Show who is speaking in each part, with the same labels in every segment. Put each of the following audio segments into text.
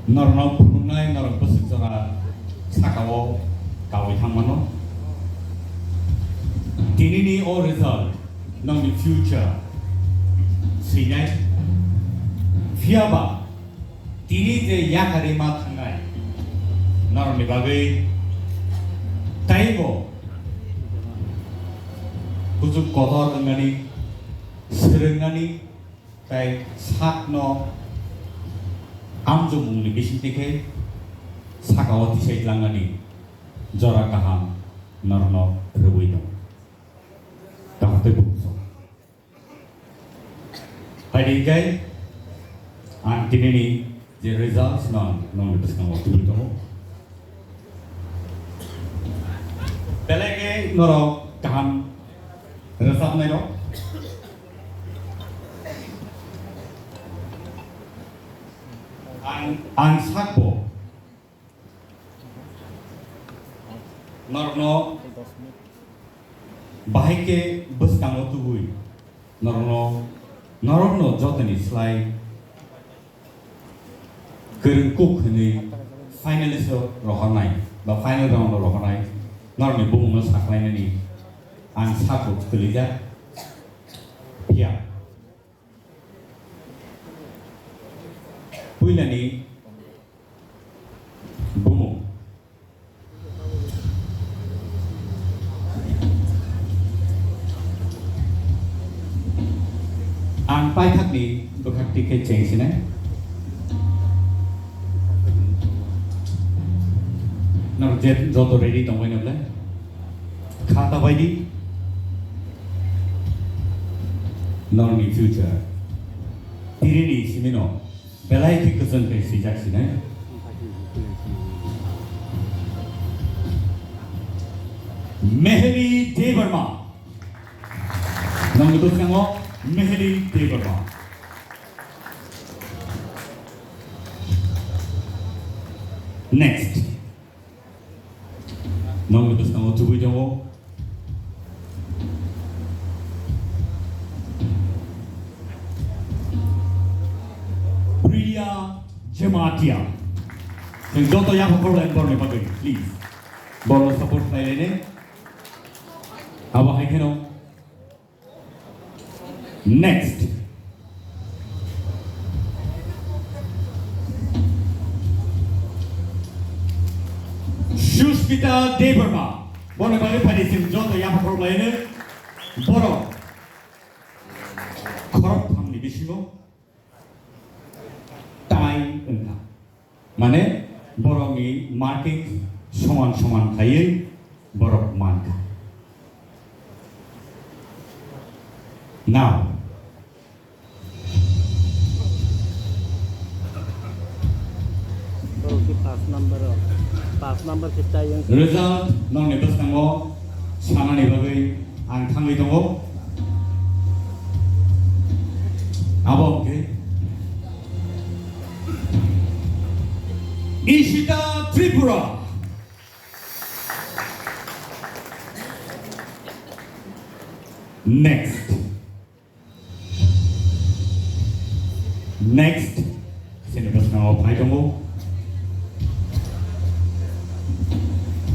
Speaker 1: 너는 부르나이 너는 무슨 소라 사가워 가위 향만어 디니니 오 result 너는 future 시나이 피아바 디니제 야카리마 탕가이 너는 바위 타이고 부족 거더르가니 스르가니 타이 삭노 암조 묵리 비신티케 사가워 디세이랑가니 저라 가함 너너 프로이노 다한테 복소 하이디가이 안티니니 제 results non 비스강 어떻게 Pelege noro kaham result nero an sakbo norno bahike bus kang otugui norno jotani slide kereng kuk ni finalis rohanai ba final round rohanai normi bung mas saklain ini an sakbo kelija ya puilani bumu an pai thak ni bekhakti ke cheng sine nor jet joto ready tongoi nable khata baidi normi future tirini simino belai ki kusan pe sijak sine Mehri Devarma nong itu sango Mehri Devarma next nong itu sango tubuh jawo Priya Jamatia yang joto yang problem borne bagai please borno support saya ini apa hai keno next Shushmita Devarma borno bagai pada sim joto yang problem ini borno korop hamni bisimo time enggak mana borongi marking soman kayu borok manka now
Speaker 2: pass number kita yang
Speaker 1: result nong nebas tango sana ni bagai angkang itu ngo abang ke Ishita Tripura next sini bos nama apa itu mo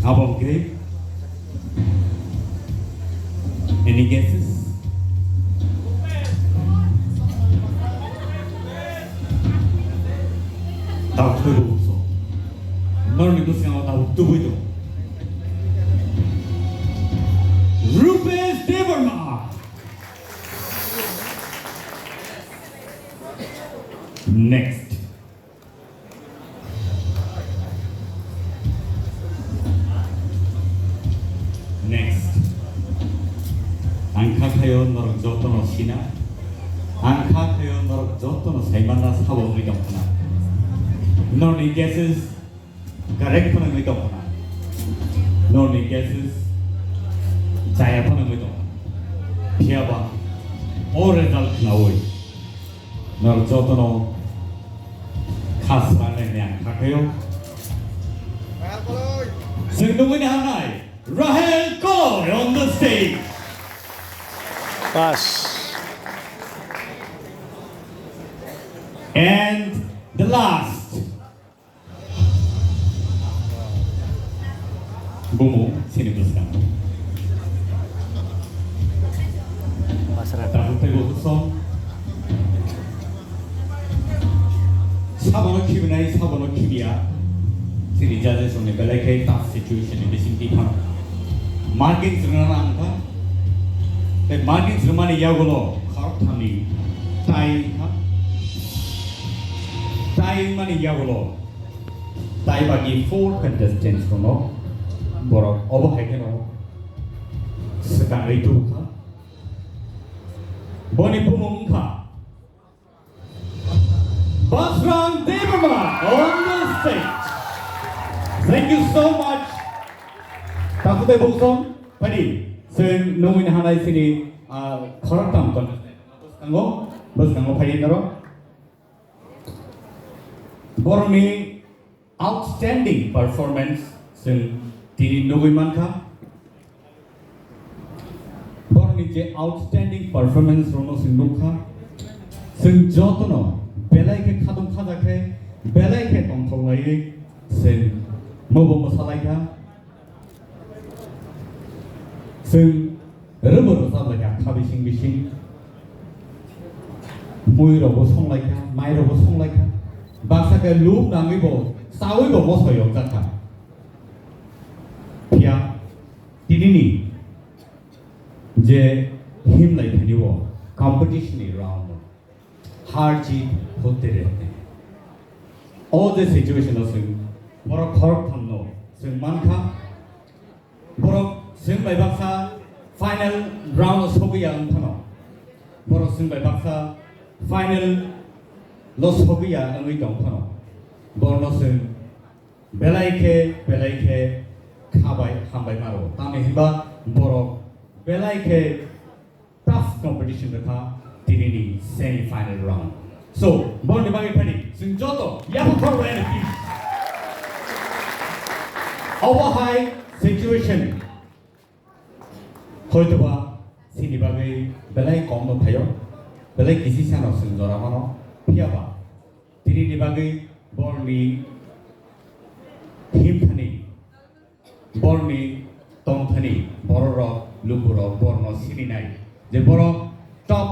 Speaker 1: abang ke any guesses tak tahu Normi itu yang tahu tubuh itu. Rupesh Devarma. Next. Angka kayo norok joto no sina. Angka kayo norok joto no saimana sabo ngi kampana. Normi guesses. Correct pun nggak tahu mana, no nih guesses, saya pun nggak tahu, siapa, orang result nawoi, nol jodoh no, khas mana yang kakeyo, sendiri hanai, Rahel Kolor on the stage,
Speaker 2: pass
Speaker 1: and the last. bumu sini buskan.
Speaker 2: Masyarakat.
Speaker 1: Tahu tegu song. Sabo kibinai sabo kibia. Sini jaje sone belai ke tough situation ini sini kan. Market zurna angka. Te market zurma ni ya golo kharap thani. Tai ha. Tai mani ya golo. Tai bagi 4 contestants kono. Borok obo hai keno. Sedang itu kan. Boni pumung ka. Basran Deverma on the stage. Thank you so much. Takute bungsong padi sen nungin hanai sini kharatam kon. Bos kango padi naro. Boroni outstanding performance sen tini nungin manka. Boroni je outstanding performance rono sen nukha. Sen jotono belai ke khadum khada ke belai ke tongthong lai sen mobo masalai ka sen rubber sa la ka bising bising mui ro bo song lai ka mai ro bo song lai ka baksa ke loop nangi bo sawi bo mo soyo ka ka pia tinini je him lai thani wo competition around हार जीत होते रहते हैं all the situation of बड़ा खराब थानो सिंह मानखा बड़ा Singh बाइबाक्सा final round Sobia अंथनो बड़ा Singh बाइबाक्सा final loss Sobia अंगी अंथनो बड़ा सिंह बेलाइके खाबाय खाबाय मारो तामे हिबा बड़ा बेलाइके tough competition रखा Tinini semi-final round. So, bon di bagi pani, Sinjoto, yapu kau rene pi. Our high situation. Kau tu ba, sini bagi belai komo payo, belai kisi sana Sinjora mano, pia ba. Tinini bagi bon ni him thani, bon ni tong thani, bororo, lupuro, borno sini nai. Je boro top